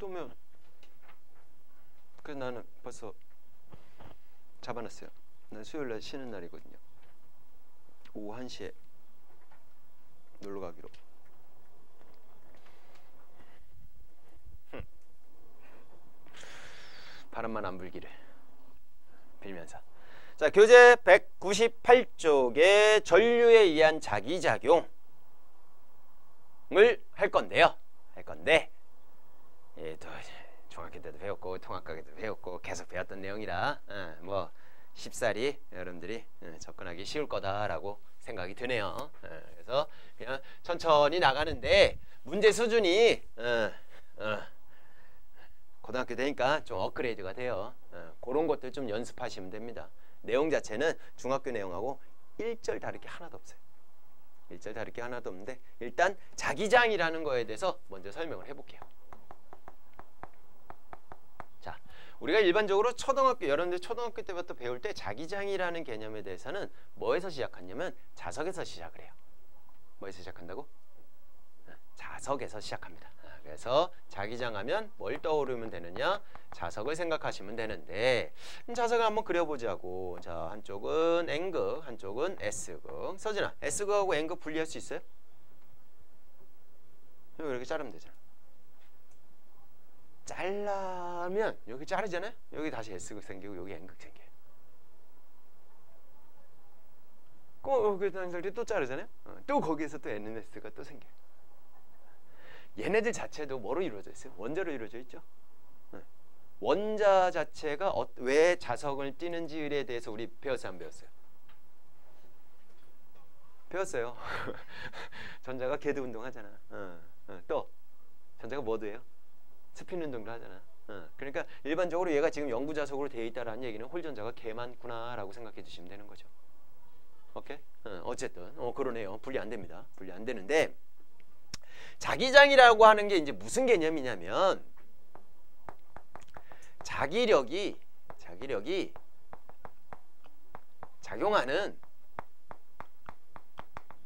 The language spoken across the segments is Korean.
또면 그래서 나는 벌써 잡아놨어요. 난 수요일날 쉬는 날이거든요. 오후 1시에 놀러 가기로. 바람만 안 불기를 빌면서. 자, 교재 198쪽에 전류에 의한 자기작용을 할 건데요. 예, 또 중학교 때도 배웠고 통합과 때도 배웠고 계속 배웠던 내용이라 뭐 쉽사리 여러분들이 접근하기 쉬울 거다라고 생각이 드네요. 그래서 그냥 천천히 나가는데 문제 수준이 고등학교 되니까 좀 업그레이드가 돼요. 그런 것들 좀 연습하시면 됩니다. 내용 자체는 중학교 내용하고 1절 다를 게 하나도 없어요. 1절 다를 게 하나도 없는데 일단 자기장이라는 거에 대해서 먼저 설명을 해볼게요. 자, 우리가 일반적으로 초등학교, 여러분들 초등학교 때부터 배울 때 자기장이라는 개념에 대해서는 뭐에서 시작하냐면 자석에서 시작을 해요. 뭐에서 시작한다고? 자석에서 시작합니다. 그래서 자기장하면 뭘 떠오르면 되느냐? 자석을 생각하시면 되는데 자석을 한번 그려보자고. 자, 한쪽은 N극, 한쪽은 S극. 서진아, S극하고 N극 분리할 수 있어요? 이렇게 자르면 되잖아. 잘라면 여기 자르잖아요? 여기 다시 S극 생기고 여기 N극 생겨요. 거기다 또 자르잖아요? 또 거기에서 또 NS가 또 생겨요. 얘네들 자체도 뭐로 이루어져 있어요? 원자로 이루어져 있죠. 원자 자체가 왜 자석을 띠는지에 대해서 우리 배웠어요? 안 배웠어요? 배웠어요. 전자가 궤도 운동하잖아. 또 전자가 뭐도 해요? 스핀 운동도 하잖아. 그러니까 일반적으로 얘가 지금 영구 자석으로 되어 있다라는 얘기는 홀 전자가 개 많구나라고 생각해 주시면 되는 거죠. 오케이? 어쨌든 그러네요. 분리 안 됩니다. 분리 안 되는데 자기장이라고 하는 게 이제 무슨 개념이냐면 자기력이 작용하는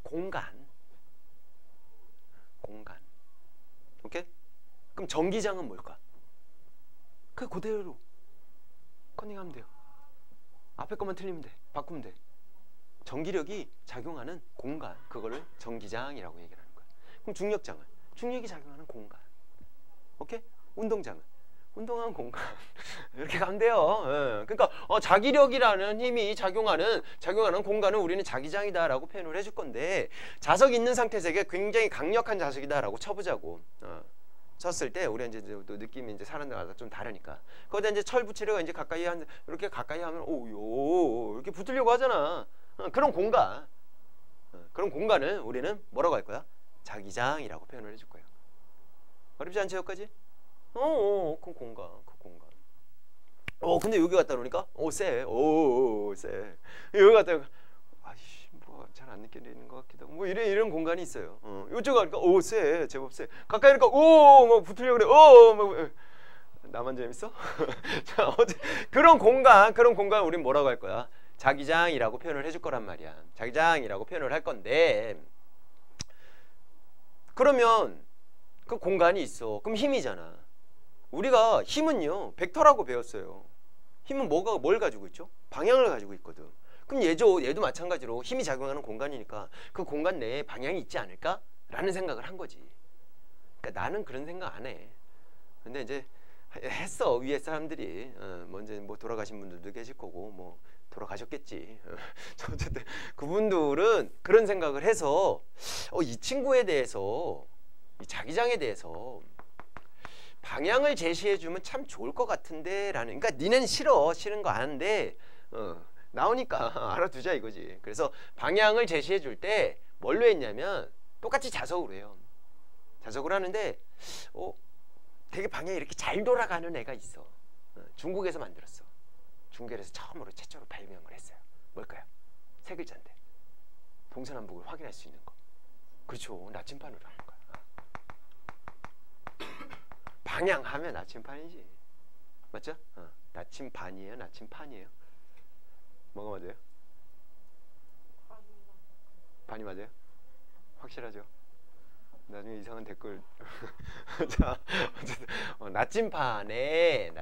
공간. 오케이? 그럼 전기장은 뭘까? 그대로 컨닝하면 돼요. 앞에 것만 틀리면 돼. 바꾸면 돼. 전기력이 작용하는 공간, 그거를 전기장이라고 얘기를 하는 거야. 그럼 중력장은 중력이 작용하는 공간. 오케이? 운동장은 운동하는 공간. 이렇게 가면 돼요. 그러니까 자기력이라는 힘이 작용하는 공간을 우리는 자기장이다라고 표현을 해줄 건데 자석이 있는 상태에서 이게 굉장히 강력한 자석이다라고 쳐보자고. 쳤을 때 우리가 이제 또 느낌이 이제 사람들마다 좀 다르니까 거기다 이제 철 붙이려고 이제 이렇게 가까이 하면 오요 이렇게 붙으려고 하잖아. 그런 공간. 그런 공간을 우리는 뭐라고 할 거야? 자기장이라고 표현을 해줄 거예요. 어렵지 않죠, 여기까지? 그 공간. 근데 여기 갖다 놓으니까 세. 세. 여기 갖다 놓으니까 아이씨, 뭐 잘 안 느껴지는 것 같기도 하고 뭐 이런 공간이 있어요. 이쪽 가니까 세. 제법 세. 가까이 하니까 막 붙으려고 그래. 막 나만 재밌어? 자, 그런 공간 우린 뭐라고 할 거야? 자기장이라고 표현을 해줄 거란 말이야. 자기장이라고 표현을 할 건데 그러면 그 공간이 있어. 그럼 힘이잖아. 우리가 힘은요 벡터라고 배웠어요. 힘은 뭘 가지고 있죠? 방향을 가지고 있거든. 그럼 얘도 마찬가지로 힘이 작용하는 공간이니까 그 공간 내에 방향이 있지 않을까? 라는 생각을 한 거지. 그러니까 나는 그런 생각 안 해. 근데 이제 했어. 위에 사람들이 먼저 뭐 돌아가신 분들도 계실 거고 뭐 돌아가셨겠지. 어쨌든 그분들은 그런 생각을 해서 이 친구에 대해서 이 자기장에 대해서 방향을 제시해주면 참 좋을 것 같은데 라는. 그러니까 니네는 싫은 거 아는데 나오니까 알아두자 이거지. 그래서 방향을 제시해줄 때 뭘로 했냐면 똑같이 자석으로 해요. 자석으로 하는데 되게 방향이 이렇게 잘 돌아가는 애가 있어. 중국에서 만들었어. 중국에서 처음으로 최초로 발명을 했어요. 뭘까요? 세 글자인데 동서남북을 확인할 수 있는 거. 그렇죠. 나침반으로 하는 거야. 방향하면 나침반이지. 맞죠? 나침반이에요? 나침판이에요? 뭐가 맞아요? 반이 맞아요? 확실하죠? 나중에 이상한 댓글. 자, 어쨌든 나침판에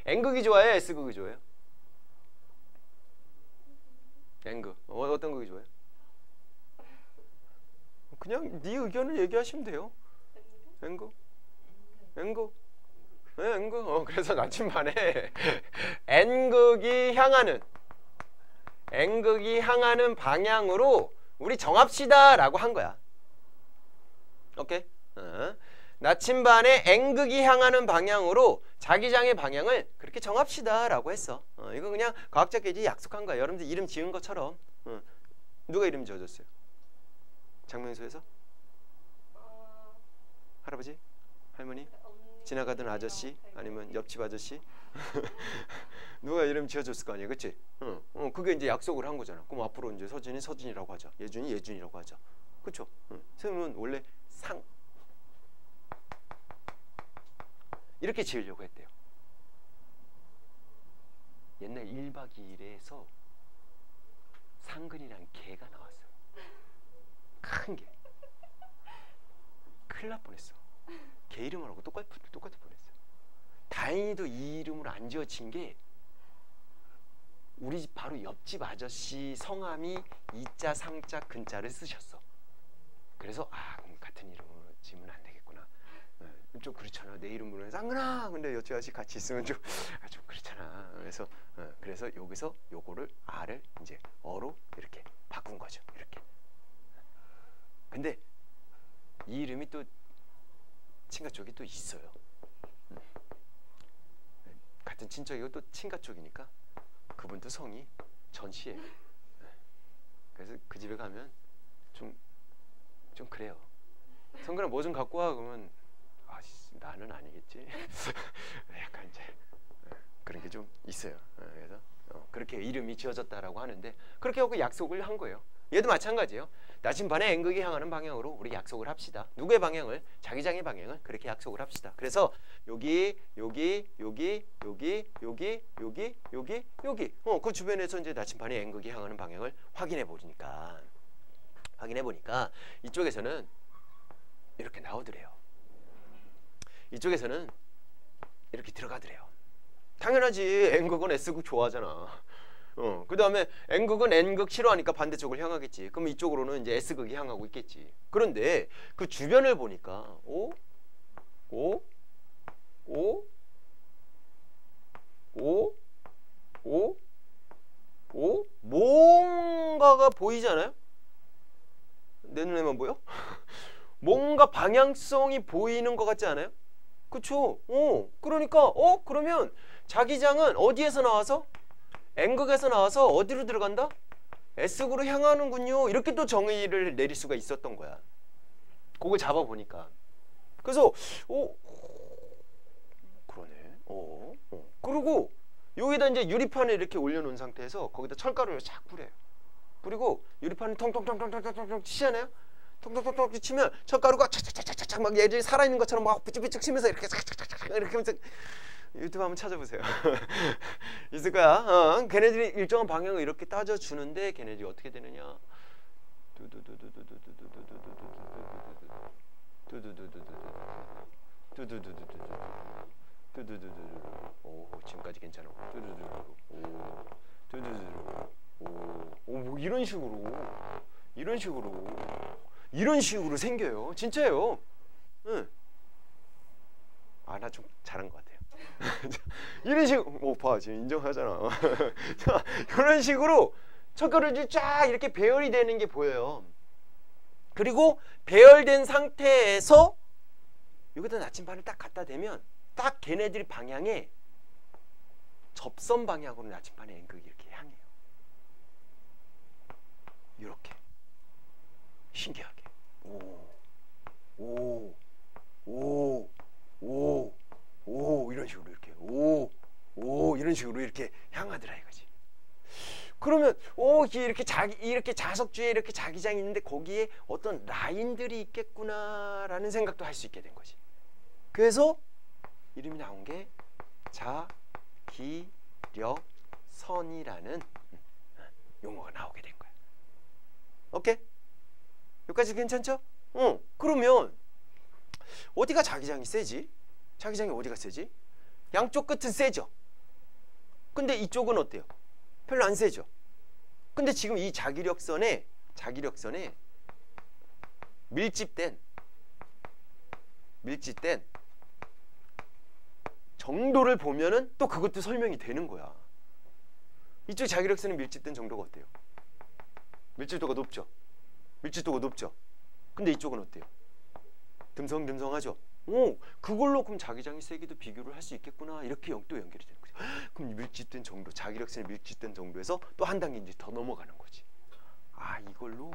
N극이 좋아요, S극이 좋아요? N극. 어떤 극이 좋아요? 그냥 네 의견을 얘기하시면 돼요. N극. N극. 네, N극. 그래서 나침판에 N극이 향하는 방향으로 우리 정합시다라고 한 거야. 오케이? 나침반에 N극이 향하는 방향으로 자기장의 방향을 그렇게 정합시다라고 했어. 이거 그냥 과학자끼리 약속한 거야. 여러분들 이름 지은 것처럼. 누가 이름 지어줬어요? 장명소에서? 할아버지? 할머니? 지나가던 아저씨? 아니면 옆집 아저씨? 누가 이름 지어줬을 거 아니야, 그치? 그게 이제 약속을 한 거잖아. 그럼 앞으로 이제 서진이 서진이라고 하자, 예준이 예준이라고 하자, 그쵸? 선생님은 원래 이렇게 지으려고 했대요. 옛날 1박 2일에서 상근이란 개가 나왔어요. 큰 개. 큰일 날 뻔했어. 개 이름하고 똑같을 뻔했어요. 다행히도 이 이름으로 안 지어진 게 우리 집 바로 옆집 아저씨 성함이 이자 상자 근자를 쓰셨어. 그래서 그럼 같은 이름으로 지으면 안 되겠구나. 좀 그렇잖아. 내 이름으로 쌍근아. 근데 옆집 아저씨 같이 있으면 좀 그렇잖아. 그래서 여기서 요거를 R을 이제 어로 이렇게 바꾼 거죠. 이렇게. 근데 이 이름이 또 친가 쪽이 또 있어요. 같은 친척이고 또 친가 쪽이니까 그분도 성이 전씨예요. 그래서 그 집에 가면 좀 그래요. 성근아 뭐 좀 갖고 와. 그러면 나는 아니겠지. 약간 이제 그런 게 좀 있어요. 그래서 그렇게 이름이 지어졌다라고 하는데 그렇게 하고 약속을 한 거예요. 얘도 마찬가지예요. 나침반에 N극이 향하는 방향으로 우리 약속을 합시다. 누구의 방향을? 자기장의 방향을 그렇게 약속을 합시다. 그래서 여기 그 주변에서 이제 나침반에 N극이 향하는 방향을 확인해 보니까 이쪽에서는 이렇게 나오더래요. 이쪽에서는 이렇게 들어가더래요. 당연하지. N극은 S극 좋아하잖아. 그 다음에 N극은 N극 싫어하니까 반대쪽을 향하겠지. 그럼 이쪽으로는 이제 S극이 향하고 있겠지. 그런데 그 주변을 보니까 뭔가가 보이잖아요. 내 눈에만 보여? 뭔가 방향성이 보이는 것 같지 않아요? 그쵸? 그러니까 그러면 자기장은 어디에서 나와서? N극에서 나와서 어디로 들어간다? S극으로 향하는군요. 이렇게 또 정의를 내릴 수가 있었던 거야. 그걸 잡아보니까. 그래서 그러네. 그리고 여기다 이제 유리판을 이렇게 올려놓은 상태에서 거기다 철가루를 쫙 뿌려요. 그리고 유리판을 통통통통통통통 치잖아요. 통통통통 치면 철가루가 착착착착착 막 얘들이 살아있는 것처럼 막 삐죽삐죽 치면서 이렇게 착착착착 이렇게 하면서 유튜브 한번 찾아보세요. 있을 거야. 걔네들이 일정한 방향을 이렇게 따져주는데 걔네들이 어떻게 되느냐. 지금까지 괜찮아. 뭐 이런 식으로 생겨요. 진짜예요. 나 좀 잘한 것 같아요. 이런 식으로 봐 지금 인정하잖아. 자, 이런 식으로 철가루들이 쫙 이렇게 배열이 되는 게 보여요. 그리고 배열된 상태에서 여기다 나침반을 딱 갖다 대면 딱 걔네들이 방향에 접선 방향으로 나침반의 N극이 이렇게 향해요. 이렇게 신기하게 이런 식으로 이렇게 이런 식으로 이렇게 향하더라 이거지. 그러면 이렇게 자석주에 이렇게 자기장이 있는데 거기에 어떤 라인들이 있겠구나라는 생각도 할 수 있게 된 거지. 그래서 이름이 나온 게 자기력선이라는 용어가 나오게 된 거야. 오케이? 여기까지 괜찮죠? 그러면 어디가 자기장이 세지? 자기장이 어디가 세지? 양쪽 끝은 세죠. 근데 이쪽은 어때요? 별로 안 세죠. 근데 지금 이 자기력선에 밀집된 정도를 보면은 또 그것도 설명이 되는 거야. 이쪽 자기력선에 밀집된 정도가 어때요? 밀집도가 높죠. 근데 이쪽은 어때요? 듬성듬성하죠. 그걸로 그럼 자기장의 세기도 비교를 할 수 있겠구나. 이렇게 또 연결이 되는 거죠. 그럼 밀집된 정도, 자기력선에 밀집된 정도에서 또 한 단계 이제 더 넘어가는 거지. 이걸로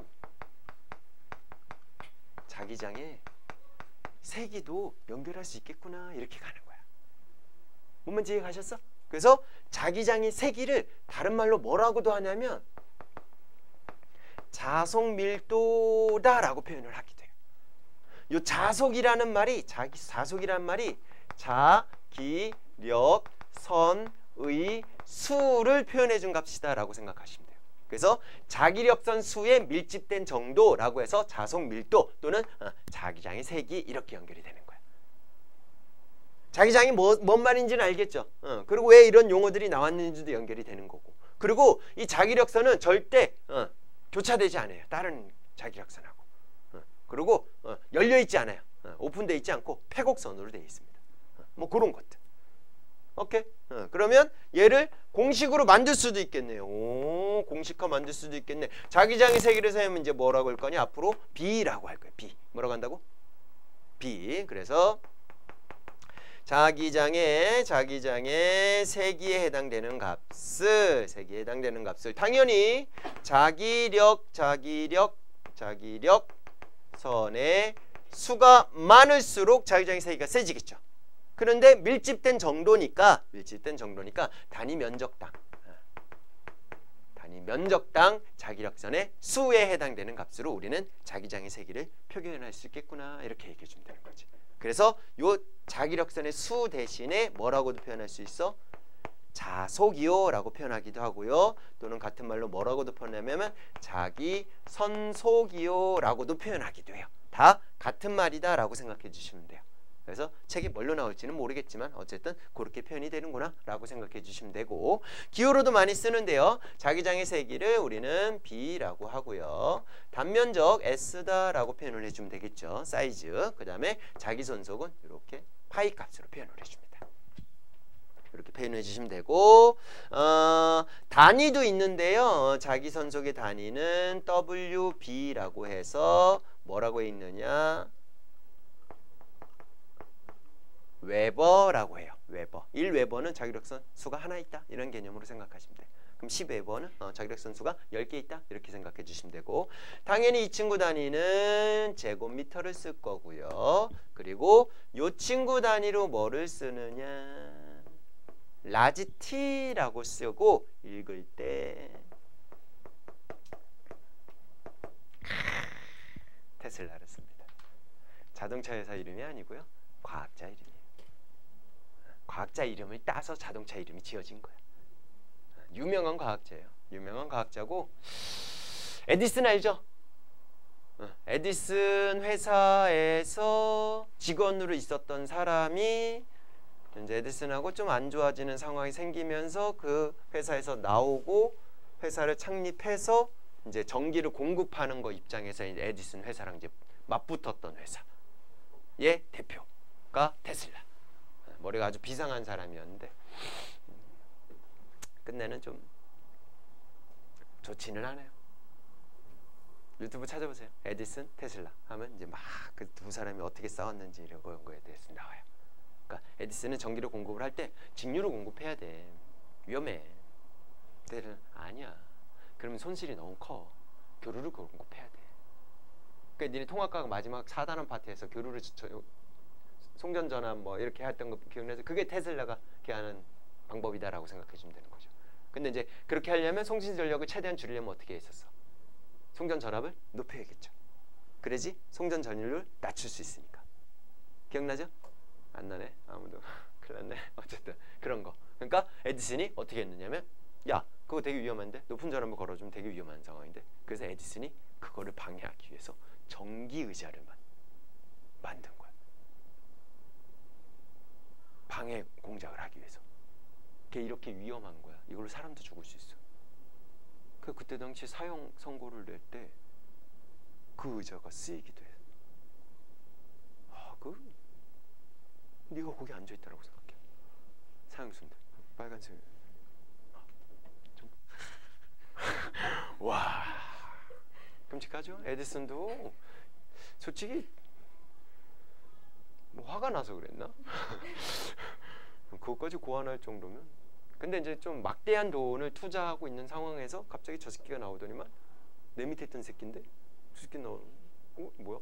자기장의 세기도 연결할 수 있겠구나. 이렇게 가는 거야. 뭔 말인지 이해 가셨어? 그래서 자기장의 세기를 다른 말로 뭐라고도 하냐면 자속밀도다라고 표현을 하게 돼요. 요 자속이라는 말이 자기력선의 수를 표현해 준 값이다라고 생각하시면 돼요. 그래서 자기력선 수에 밀집된 정도라고 해서 자속밀도 또는 자기장의 세기 이렇게 연결이 되는 거야. 자기장이 뭔 말인지는 알겠죠? 그리고 왜 이런 용어들이 나왔는지도 연결이 되는 거고. 그리고 이 자기력선은 절대 교차되지 않아요. 다른 자기력선하고. 그리고 열려있지 않아요. 오픈되어 있지 않고 폐곡선으로 되어 있습니다. 뭐 그런 것들. 오케이? 그러면 얘를 공식으로 만들 수도 있겠네요. 공식화 만들 수도 있겠네. 자기장의 세기를 세우면 이제 뭐라고 할 거냐? 앞으로 B라고 할 거예요. B. 뭐라고 한다고? B. 그래서 자기장의 세기에 해당되는 값을 당연히 자기력선의 수가 많을수록 자기장의 세기가 세지겠죠. 그런데 밀집된 정도니까 단위 면적당 자기력선의 수에 해당되는 값으로 우리는 자기장의 세기를 표현할 수 있겠구나. 이렇게 얘기해 주면 되는 거지. 그래서 요 자기력선의 수 대신에 뭐라고도 표현할 수 있어? 자속이요라고 표현하기도 하고요. 또는 같은 말로 뭐라고도 표현하면 자기선속이요라고도 표현하기도 해요. 다 같은 말이다라고 생각해 주시면 돼요. 그래서 책이 뭘로 나올지는 모르겠지만 어쨌든 그렇게 표현이 되는구나 라고 생각해 주시면 되고, 기호로도 많이 쓰는데요. 자기장의 세기를 우리는 B라고 하고요. 단면적 S다 라고 표현을 해주면 되겠죠. 사이즈. 그 다음에 자기선속은 이렇게 파이 값으로 표현을 해줍니다. 이렇게 표현해 주시면 되고, 단위도 있는데요. 자기선속의 단위는 WB라고 해서 뭐라고 해 있느냐, 웨버라고 해요. 웨버. 1웨버는 자기력선 수가 하나 있다. 이런 개념으로 생각하시면 돼요. 그럼 10웨버는 자기력선 수가 10개 있다. 이렇게 생각해 주시면 되고, 당연히 이 친구 단위는 제곱미터를 쓸 거고요. 그리고 이 친구 단위로 뭐를 쓰느냐, 라지 T라고 쓰고 읽을 때 테슬라를 씁니다. 자동차 회사 이름이 아니고요. 과학자 이름이에요. 과학자 이름을 따서 자동차 이름이 지어진 거야. 유명한 과학자예요. 유명한 과학자고, 에디슨 알죠? 에디슨 회사에서 직원으로 있었던 사람이 이제 에디슨하고 좀 안 좋아지는 상황이 생기면서 그 회사에서 나오고 회사를 창립해서 이제 전기를 공급하는 거 입장에서 이제 에디슨 회사랑 이제 맞붙었던 회사의 대표가 테슬라. 머리가 아주 비상한 사람이었는데 끝내는 좀 좋지는 않아요. 유튜브 찾아보세요. 에디슨, 테슬라 하면 이제 막 그 두 사람이 어떻게 싸웠는지 이런 거에 대해서 나와요. 그러니까 에디슨은 전기를 공급을 할 때 직류로 공급해야 돼. 위험해. 테슬라는 아니야. 그러면 손실이 너무 커. 교류를 공급해야 돼. 그러니까 니네 통합가가 마지막 4단원 파트에서 교류를 송전 전환 뭐 이렇게 했던 거 기억나서, 그게 테슬라가 개하는 방법이다라고 생각해 주면 되는 거죠. 근데 이제 그렇게 하려면 송신 전력을 최대한 줄이려면 어떻게 했었어? 송전 전압을 높여야겠죠. 그래야지 송전 전율을 낮출 수 있으니까. 기억나죠? 안 나네. 아무도. 큰일 났네. 어쨌든 그런 거. 그러니까 에디슨이 어떻게 했느냐면, 야 그거 되게 위험한데, 높은 전압을 걸어주면 되게 위험한 상황인데, 그래서 에디슨이 그거를 방해하기 위해서 전기 의자를 만든 거야. 방해 공작을 하기 위해서. 그게 이렇게 위험한 거야. 이걸로 사람도 죽을 수 있어. 그때 당시 사형 선고를 낼 때 그 의자가 쓰이기도 해. 네가 거기 앉아 있다라고 생각해. 사형수인데 빨간색. 와, 끔찍하죠. 에디슨도 솔직히 뭐 화가 나서 그랬나? 그것까지 고안할 정도면. 근데 이제 좀 막대한 돈을 투자하고 있는 상황에서 갑자기 저 새끼가 나오더니만 내 밑에 있던 새끼인데 저 새끼 나오는 뭐야?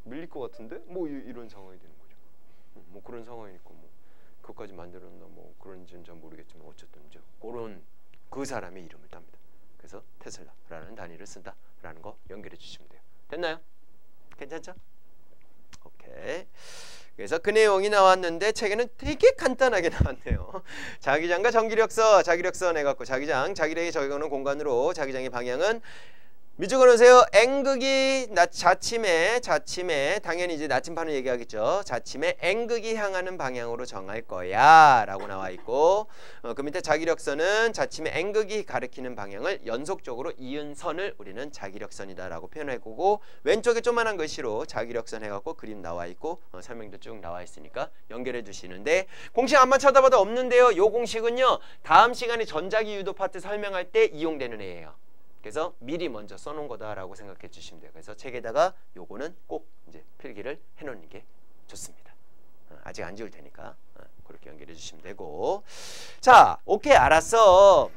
밀릴 것 같은데? 뭐 이런 상황이 되는 거죠. 뭐 그런 상황이니까 뭐 그것까지 만들었나 뭐 그런지는 잘 모르겠지만 어쨌든 이제 그런 그 사람의 이름을 땁니다. 그래서 테슬라라는 단위를 쓴다라는 거 연결해 주시면 돼요. 됐나요? 괜찮죠? 오케이. 그래서 그 내용이 나왔는데 책에는 되게 간단하게 나왔네요. 자기장과 전기력서, 자기력서 내갖고 자기장, 자기력이 적용하는 공간으로 자기장의 방향은 미적으로 오세요. N극이 자침에 당연히 이제 나침반을 얘기하겠죠. 자침에 N극이 향하는 방향으로 정할 거야 라고 나와 있고 그 밑에 자기력선은 자침에 N극이 가리키는 방향을 연속적으로 이은 선을 우리는 자기력선이다 라고 표현해보고 왼쪽에 조그만한 글씨로 자기력선 해갖고 그림 나와 있고 설명도 쭉 나와 있으니까 연결해 주시는데 공식 안만 쳐다봐도 없는데요. 요 공식은요 다음 시간에 전자기 유도 파트 설명할 때 이용되는 애예요. 그래서 미리 먼저 써놓은 거다라고 생각해 주시면 돼요. 그래서 책에다가 요거는 꼭 이제 필기를 해놓는 게 좋습니다. 아직 안 지울 테니까 그렇게 연결해 주시면 되고. 자, 오케이, 알았어.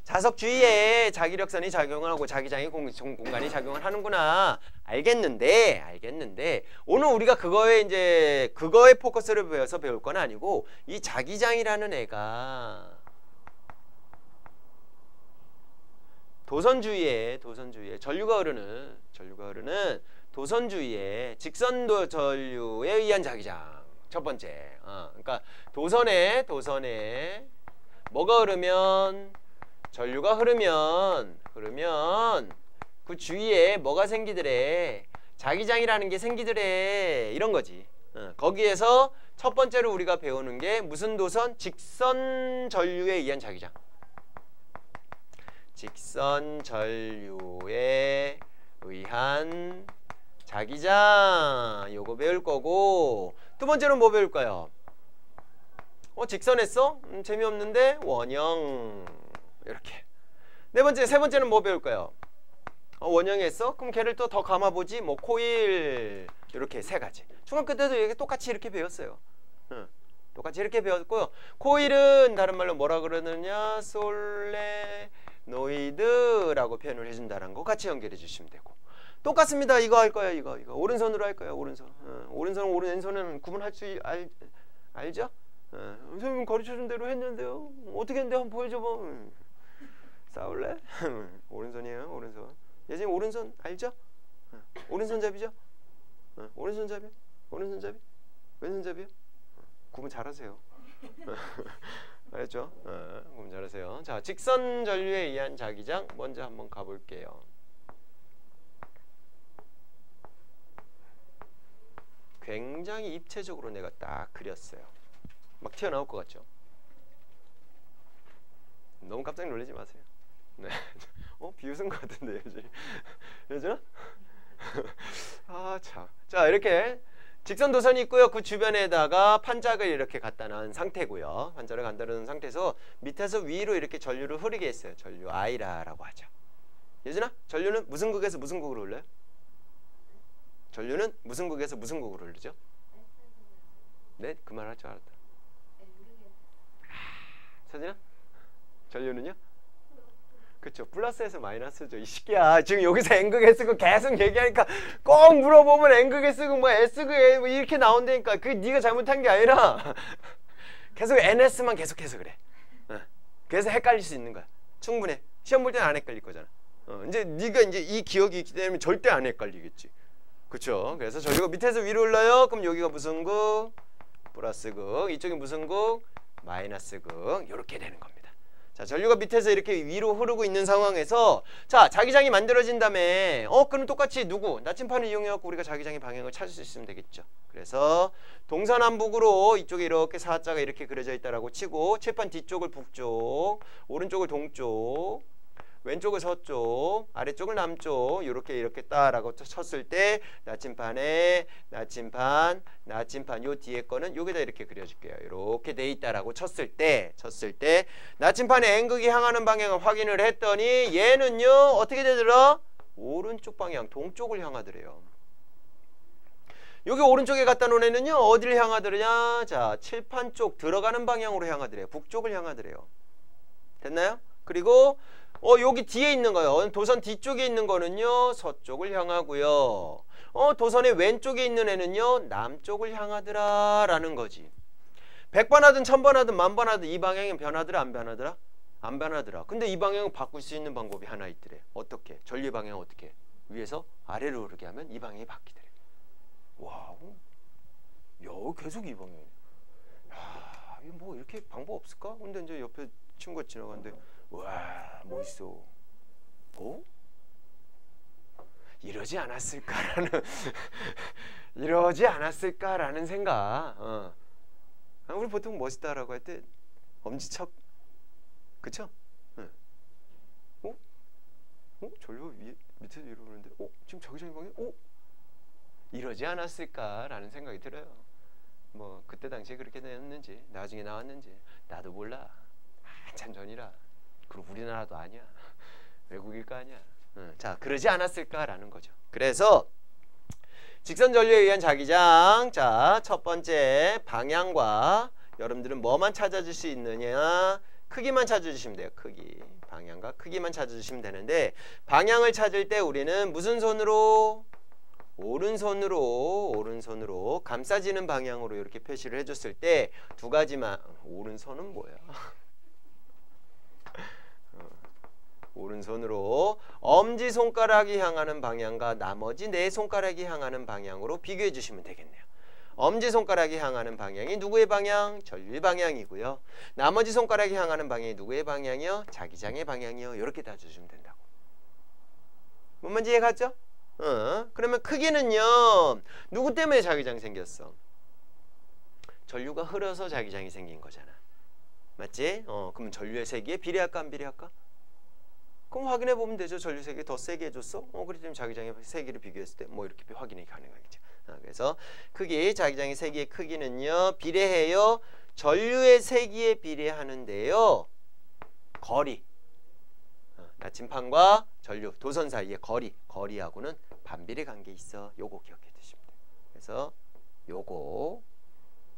자석 주위에 자기력선이 작용을 하고 자기장의 공간이 작용을 하는구나. 알겠는데 오늘 우리가 그거에 포커스를 배워서 배울 건 아니고 이 자기장이라는 애가 도선주위에 전류가 흐르는 도선주위에 직선도 전류에 의한 자기장. 첫 번째. 그러니까 도선에 뭐가 흐르면 전류가 흐르면 그 주위에 뭐가 생기더래? 자기장이라는 게 생기더래. 이런 거지. 거기에서 첫 번째로 우리가 배우는 게 무슨 도선? 직선 전류에 의한 자기장. 직선 전류에 의한 자기장. 요거 배울 거고, 두 번째는 뭐 배울까요? 직선했어? 재미없는데 원형. 이렇게. 세 번째는 뭐 배울까요? 원형했어? 그럼 걔를 또 더 감아보지. 뭐 코일. 이렇게 세 가지. 중학교 때도 똑같이 이렇게 배웠어요. 똑같이 이렇게 배웠고요. 코일은 다른 말로 뭐라 그러느냐? 솔레노이드라고 표현을 해준다는 거 같이 연결해 주시면 되고. 똑같습니다. 이거 할 거야. 이거 오른손으로 할 거야. 오른손. 왼손은 구분할 수 알죠? 선생님 가르쳐준 대로 했는데요. 어떻게 했는데 한번 보여줘봐. 싸울래? 오른손이에요. 오른손. 예전에 오른손 알죠? 오른손잡이죠? 오른손잡이? 왼손잡이요? 구분 잘하세요. 알겠죠? 구분 잘하세요. 자, 직선 전류에 의한 자기장 먼저 한번 가볼게요. 굉장히 입체적으로 내가 딱 그렸어요. 막 튀어나올 것 같죠? 너무 깜짝 놀라지 마세요. 네. 비웃은 것 같은데 요즘? 참. 자, 이렇게 직선 도선이 있고요. 그 주변에다가 판짝을 이렇게 갖다 놓은 상태고요. 판짝을 갖다 놓은 상태에서 밑에서 위로 이렇게 전류를 흐르게 했어요. 전류 I라고 하죠. 예준아, 전류는 무슨 극에서 무슨 극으로 흘러요? 전류는 무슨 극에서 무슨 극으로 흐르죠? 네, 그 말 할 줄 알았다. 서진아? 전류는요? 그쵸, 플러스에서 마이너스죠. 이 새끼야, 지금 여기서 N극 S극 계속 얘기하니까 꼭 물어보면 N극 S극 뭐 S극 뭐 이렇게 나온다니까. 그게 네가 잘못한 게 아니라 계속 NS만 계속해서 그래. 그래서 헷갈릴 수 있는 거야. 충분해. 시험 볼 때는 안 헷갈릴 거잖아. 이제 네가 이제 이 기억이 있기 때문에 절대 안 헷갈리겠지. 그쵸? 그래서 저기가 밑에서 위로 올라요. 그럼 여기가 무슨 극? 플러스 극. 이쪽이 무슨 극? 마이너스 극. 이렇게 되는 겁니다. 자, 전류가 밑에서 이렇게 위로 흐르고 있는 상황에서 자, 자기장이 만들어진 다음에 그럼 똑같이 누구? 나침판을 이용해갖고 우리가 자기장의 방향을 찾을 수 있으면 되겠죠. 그래서 동서남북으로 이쪽에 이렇게 사자가 이렇게 그려져 있다라고 치고 칠판 뒤쪽을 북쪽, 오른쪽을 동쪽, 왼쪽을 서쪽, 아래쪽을 남쪽 이렇게 따라고 쳤을 때 나침판에 나침판 요 뒤에 거는 여기다 이렇게 그려줄게요. 이렇게 돼 있다라고 쳤을 때 나침판의 N극이 향하는 방향을 확인을 했더니 얘는요 어떻게 되더라? 오른쪽 방향 동쪽을 향하더래요. 여기 오른쪽에 갖다 놓은 애는요 어디를 향하더냐? 자, 칠판 쪽 들어가는 방향으로 향하더래요. 북쪽을 향하더래요. 됐나요? 그리고 여기 뒤에 있는 거요. 도선 뒤쪽에 있는 거는요 서쪽을 향하고요. 도선의 왼쪽에 있는 애는요 남쪽을 향하더라 라는 거지. 100번 하든 1000번 하든 10,000번 하든 이 방향은 변하더라 안 변하더라? 안 변하더라. 근데 이 방향을 바꿀 수 있는 방법이 하나 있더래. 어떻게? 전류의 방향 어떻게? 위에서 아래로 흐르게 하면 이 방향이 바뀌더래. 와우. 야, 계속 이 방향이네. 야, 이거 뭐 이렇게 방법 없을까? 근데 이제 옆에 친구가 지나가는데 와, 멋있어. 이러지 않았을까라는 생각. 우리 보통 멋있다라고 할 때 엄지척, 그쵸? 응. 전류가 밑에서 위로 오는데, 지금 자기장의 방향, 이러지 않았을까라는 생각이 들어요. 뭐 그때 당시에 그렇게 되었는지, 나중에 나왔는지 나도 몰라. 한참 전이라. 그리고 우리나라도 아니야. 외국일 거 아니야. 자, 그러지 않았을까라는 거죠. 그래서 직선 전류에 의한 자기장. 자, 첫 번째 방향과 여러분들은 뭐만 찾아줄 수 있느냐? 크기만 찾아주시면 돼요. 크기. 방향과 크기만 찾아주시면 되는데 방향을 찾을 때 우리는 무슨 손으로? 오른손으로 감싸지는 방향으로 이렇게 표시를 해줬을 때 두 가지만. 오른손은 뭐야? 오른손으로 엄지손가락이 향하는 방향과 나머지 네 손가락이 향하는 방향으로 비교해 주시면 되겠네요. 엄지손가락이 향하는 방향이 누구의 방향? 전류의 방향이고요. 나머지 손가락이 향하는 방향이 누구의 방향이요? 자기장의 방향이요. 이렇게 다 주시면 된다고. 뭔 말인지 이해가죠? 그러면 크기는요. 누구 때문에 자기장이 생겼어? 전류가 흐려서 자기장이 생긴 거잖아. 맞지? 그럼 전류의 세기에 비례할까 안 비례할까? 그럼 확인해 보면 되죠. 전류 세기 더 세게 해줬어? 그렇다면 자기장의 세기를 비교했을 때 뭐 이렇게 확인이 가능하겠죠. 그래서 크기, 자기장의 세기의 크기는요 비례해요. 전류의 세기에 비례하는데요. 거리, 나침판과 전류, 도선 사이의 거리하고는 반비례 관계 있어. 요거 기억해 두시면 돼요. 그래서 요거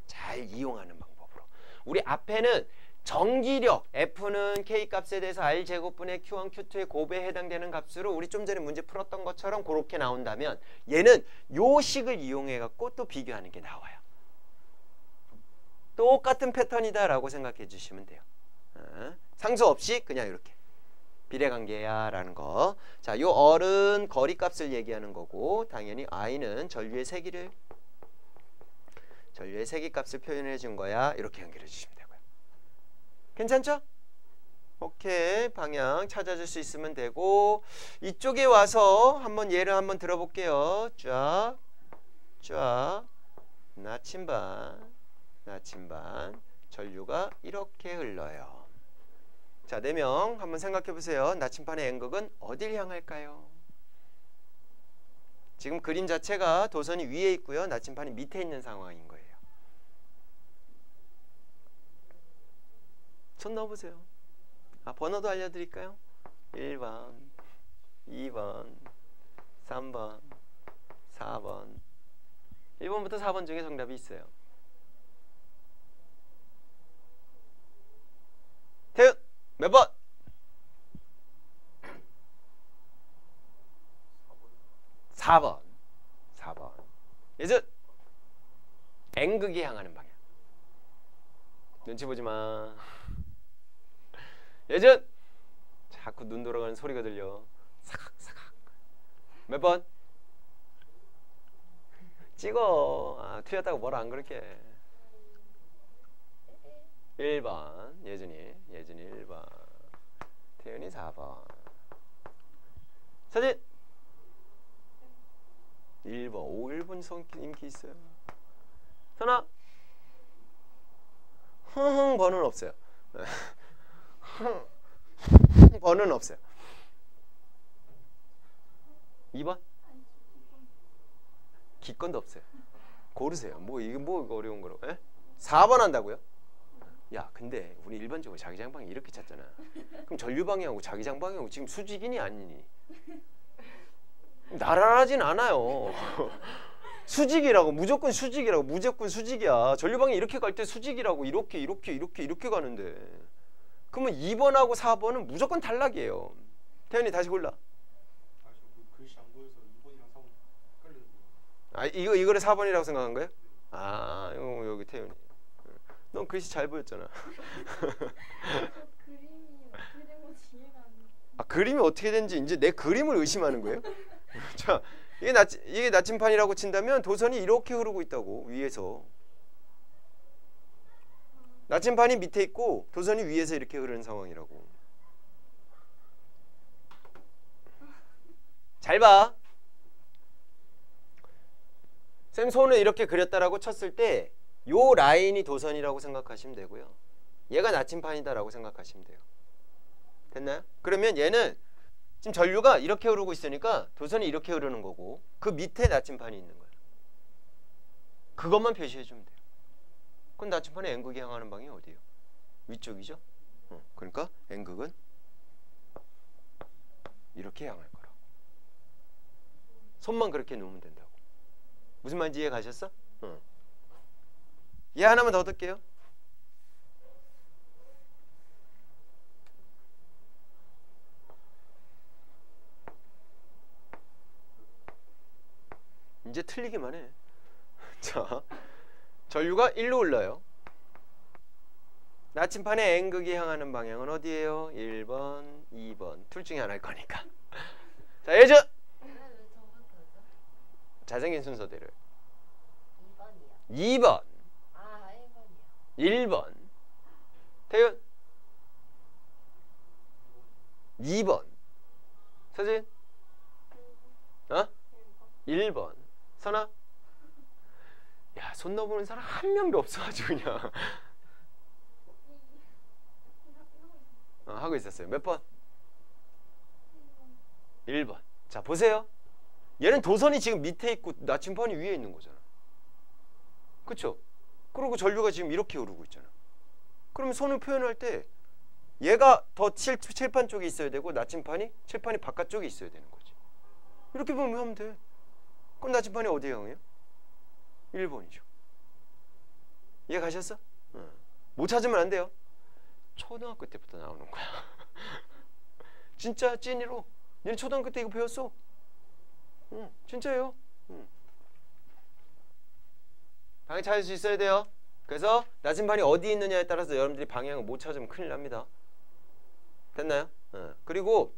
잘 이용하는 방법으로 우리 앞에는 전기력 F는 K값에 대해서 R제곱분의 Q1, Q2의 곱에 해당되는 값으로 우리 좀 전에 문제 풀었던 것처럼 그렇게 나온다면 얘는 요 식을 이용해 갖고 또 비교하는 게 나와요. 똑같은 패턴이다 라고 생각해 주시면 돼요. 상수 없이 그냥 이렇게 비례관계야 라는 거. 자, 요 R은 거리값을 얘기하는 거고 당연히 I는 전류의 세기값을 표현해 준 거야. 이렇게 연결해 주시면 돼요. 괜찮죠? 오케이. 방향 찾아줄 수 있으면 되고 이쪽에 와서 한번 예를 한번 들어볼게요. 쫙 나침반 전류가 이렇게 흘러요. 자, 4명 한번 생각해 보세요. 나침반의 N극은 어딜 향할까요? 지금 그림 자체가 도선이 위에 있고요. 나침반이 밑에 있는 상황인 거예요. 손 넣어보세요. 번호도 알려드릴까요? 1번, 2번, 3번, 4번. 1번부터 4번 중에 정답이 있어요. 태윤 몇 번? 4번. 예준 N극이 향하는 방향. 눈치 보지 마. 예준 자꾸 눈 돌아가는 소리가 들려. 사각사각. 몇 번? 찍어. 틀렸다고 뭐라 안 그럴게. 1번 예준이 1번. 태연이 4번. 사진 1번. 오, 1번 인기 있어요. 선아 번은 없어요. 번은 없어요. 2번? 기권도 없어요. 고르세요. 뭐 이게 뭐 어려운 거로? 에? 4번 한다고요? 야, 근데 우리 일반적으로 자기장 방향 이렇게 찾잖아. 그럼 전류 방향하고 자기장 방향하고 지금 수직이니 아니니? 나란하진 않아요. 수직이라고, 무조건 수직이라고, 무조건 수직이야. 전류 방향 이렇게 갈 때 수직이라고, 이렇게 가는데. 그러면 2번하고 4번은 무조건 탈락이에요. 태연이 다시 골라. 글씨 안 보여서 2번이랑 4번 헷갈리는데. 아, 이거를 4번이라고 생각한 거예요? 아, 여기 태연이. 넌 글씨 잘 보였잖아. 그림이 어떻게 된 건지 이해가 안 돼. 아, 그림이 어떻게 된지 이제 내 그림을 의심하는 거예요? 자, 이게 나침판이라고 친다면 도선이 이렇게 흐르고 있다고, 위에서. 나침판이 밑에 있고 도선이 위에서 이렇게 흐르는 상황이라고. 잘 봐. 쌤 손을 이렇게 그렸다라고 쳤을 때 요 라인이 도선이라고 생각하시면 되고요. 얘가 나침판이다라고 생각하시면 돼요. 됐나요? 그러면 얘는 지금 전류가 이렇게 흐르고 있으니까 도선이 이렇게 흐르는 거고 그 밑에 나침판이 있는 거예요. 그것만 표시해 주면 돼요. 그럼 나침판의 N극이 향하는 방향이 어디예요? 위쪽이죠? 그러니까 N극은 이렇게 향할 거라고. 손만 그렇게 놓으면 된다고. 무슨 말인지 이해 가셨어? 얘 하나만 더 얻을게요. 이제 틀리기만 해. 자, 전류가 1로 흘러요. 나침판의 N극이 향하는 방향은 어디예요? 1번, 2번. 둘 중에 하나일 거니까. 자, 예전! 왜 저부터죠? 잘생긴 순서대로. 2번이요. 2번. 아, 1번이요. 1번. 태윤. 2번. 서진. 어? 1번. 선아. 야, 손 넣어보는 사람 한 명도 없어가지고 그냥. 하고 있었어요. 몇 번? 1번. 자, 보세요. 얘는 도선이 지금 밑에 있고 나침판이 위에 있는 거잖아. 그쵸? 그리고 전류가 지금 이렇게 흐르고 있잖아. 그러면 손을 표현할 때 얘가 더 칠판 쪽에 있어야 되고 나침판이 칠판이 바깥쪽에 있어야 되는 거지. 이렇게 보면 하면 돼. 그럼 나침판이 어디에 향해요? 1번이죠. 이해 가셨어? 못 찾으면 안 돼요. 초등학교 때부터 나오는 거야. 진짜 찐이로. 얘는 초등학교 때 이거 배웠어. 진짜예요. 방향 찾을 수 있어야 돼요. 그래서 나침판이 어디 있느냐에 따라서 여러분들이 방향을 못 찾으면 큰일 납니다. 됐나요? 그리고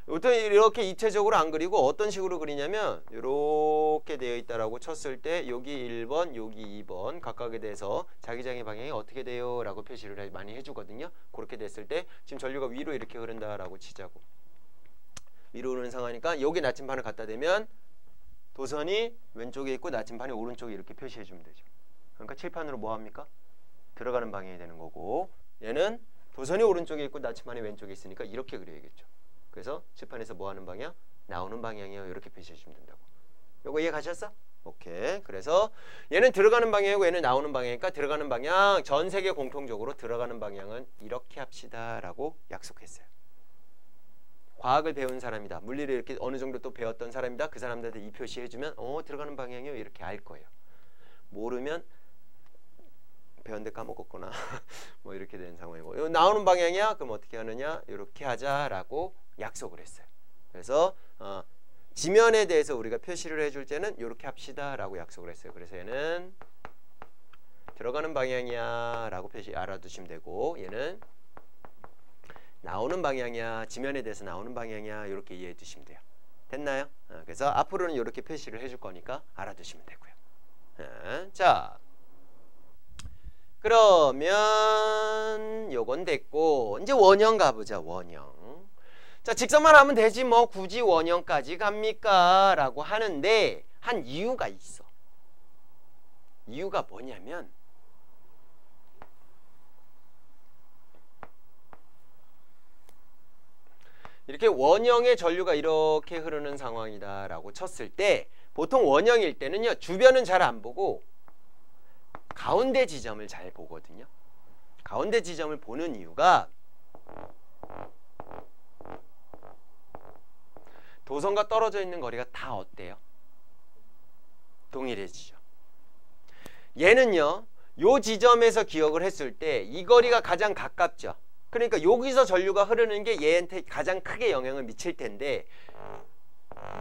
보통 이렇게 입체적으로 안 그리고 어떤 식으로 그리냐면 이렇게 되어 있다라고 쳤을 때 여기 1번, 여기 2번 각각에 대해서 자기장의 방향이 어떻게 돼요? 라고 표시를 많이 해주거든요. 그렇게 됐을 때 지금 전류가 위로 이렇게 흐른다라고 치자고. 위로 흐르는 상황이니까 여기 나침판을 갖다 대면 도선이 왼쪽에 있고 나침판이 오른쪽에 이렇게 표시해주면 되죠. 그러니까 칠판으로 뭐 합니까? 들어가는 방향이 되는 거고 얘는 도선이 오른쪽에 있고 나침판이 왼쪽에 있으니까 이렇게 그려야겠죠. 그래서 칠판에서 뭐 하는 방향? 나오는 방향이요. 이렇게 표시해주면 된다고. 요거 이해 가셨어? 오케이. 그래서 얘는 들어가는 방향이고 얘는 나오는 방향이니까 들어가는 방향 전 세계 공통적으로 들어가는 방향은 이렇게 합시다 라고 약속했어요. 과학을 배운 사람이다. 물리를 이렇게 어느 정도 또 배웠던 사람이다. 그 사람들한테 이 표시 해주면 들어가는 방향이요. 이렇게 알 거예요. 모르면 배웠는데 까먹었구나. 뭐 이렇게 되는 상황이고 나오는 방향이야? 그럼 어떻게 하느냐? 이렇게 하자라고 약속을 했어요. 그래서 지면에 대해서 우리가 표시를 해줄 때는 이렇게 합시다 라고 약속을 했어요. 그래서 얘는 들어가는 방향이야 라고 표시 알아두시면 되고 얘는 나오는 방향이야. 지면에 대해서 나오는 방향이야. 이렇게 이해해 주시면 돼요. 됐나요? 그래서 앞으로는 이렇게 표시를 해줄 거니까 알아두시면 되고요. 자, 그러면 요건 됐고 이제 원형 가보자. 원형. 자, 직선만 하면 되지 뭐 굳이 원형까지 갑니까? 라고 하는데 한 이유가 있어. 이유가 뭐냐면 이렇게 원형의 전류가 이렇게 흐르는 상황이다 라고 쳤을 때 보통 원형일 때는요 주변은 잘 안 보고 가운데 지점을 잘 보거든요. 가운데 지점을 보는 이유가 도선과 떨어져 있는 거리가 다 어때요? 동일해지죠. 얘는요 요 지점에서 기억을 했을 때 이 거리가 가장 가깝죠. 그러니까 여기서 전류가 흐르는 게 얘한테 가장 크게 영향을 미칠 텐데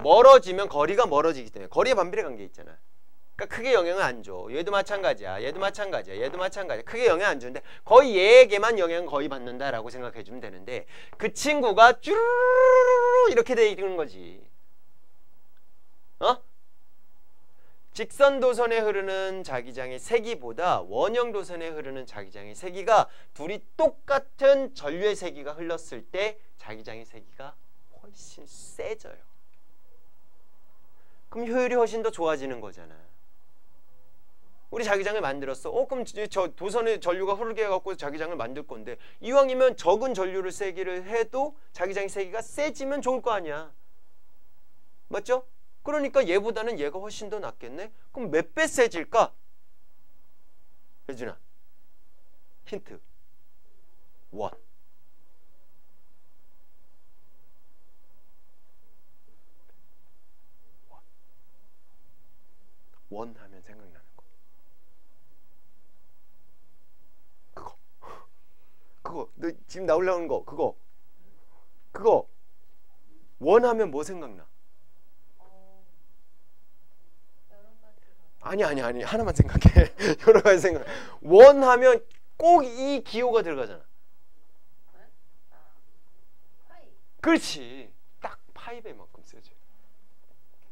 멀어지면 거리가 멀어지기 때문에 거리의 반비례 관계 있잖아. 그러니까 크게 영향을 안 줘. 얘도 마찬가지야. 얘도 마찬가지야. 얘도 마찬가지야. 크게 영향 안 주는데 거의 얘에게만 영향을 거의 받는다라고 생각해 주면 되는데 그 친구가 쭈르르르 이렇게 돼 있는 거지. 어? 직선 도선에 흐르는 자기장의 세기보다 원형 도선에 흐르는 자기장의 세기가 둘이 똑같은 전류의 세기가 흘렀을 때 자기장의 세기가 훨씬 세져요. 그럼 효율이 훨씬 더 좋아지는 거잖아. 우리 자기장을 만들었어. 그럼 저 도선에 전류가 흐르게 해갖고 자기장을 만들 건데 이왕이면 적은 전류를 세기를 해도 자기장의 세기가 세지면 좋을 거 아니야. 맞죠? 그러니까 얘보다는 얘가 훨씬 더 낫겠네? 그럼 몇 배 세질까? 혜준아 힌트 원. 원 하면 생각나는 거 그거 너 지금 나오려는 거 그거 원 하면 뭐 생각나? 아니 하나만 생각해. 여러 가지 생각. 원 하면 꼭 이 기호가 들어가잖아. 파이. 그렇지. 딱 파이배만큼 세죠.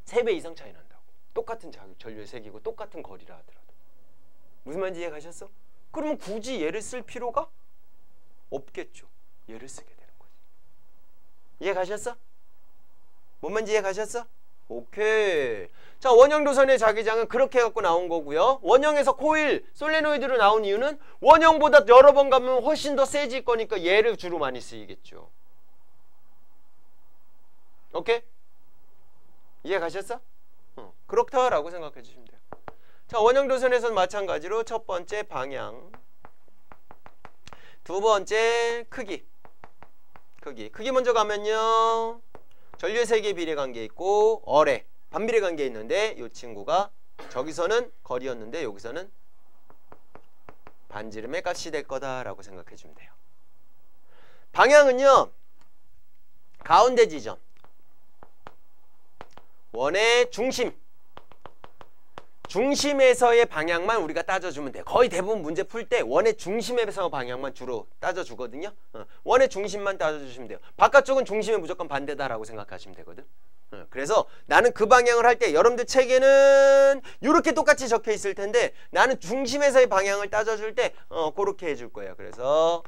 3배 이상 차이 난다고. 똑같은 전류의 세기고 똑같은 거리라 하더라도. 무슨 말인지 이해 가셨어? 그러면 굳이 얘를 쓸 필요가 없겠죠. 얘를 쓰게 되는 거지. 이해 가셨어? 뭔 말인지 이해 가셨어? 오케이. 자, 원형 도선의 자기장은 그렇게 갖고 나온 거고요. 원형에서 코일, 솔레노이드로 나온 이유는 원형보다 여러 번 가면 훨씬 더 세질 거니까 얘를 주로 많이 쓰이겠죠. 오케이? 이해 가셨어? 그렇다라고 생각해 주시면 돼요. 자, 원형 도선에서는 마찬가지로 첫 번째 방향, 두 번째 크기 먼저 가면요. 전류의 세기의 비례 관계 있고 어뢰 반비례 관계 있는데 이 친구가 저기서는 거리였는데 여기서는 반지름의 값이 될 거다라고 생각해 주면 돼요. 방향은요. 가운데 지점 원의 중심에서의 방향만 우리가 따져주면 돼요. 거의 대부분 문제 풀 때 원의 중심에서 방향만 주로 따져주거든요. 원의 중심만 따져주시면 돼요. 바깥쪽은 중심에 무조건 반대다라고 생각하시면 되거든. 그래서 나는 그 방향을 할 때 여러분들 책에는 이렇게 똑같이 적혀 있을 텐데 나는 중심에서의 방향을 따져줄 때 그렇게 해줄 거예요. 그래서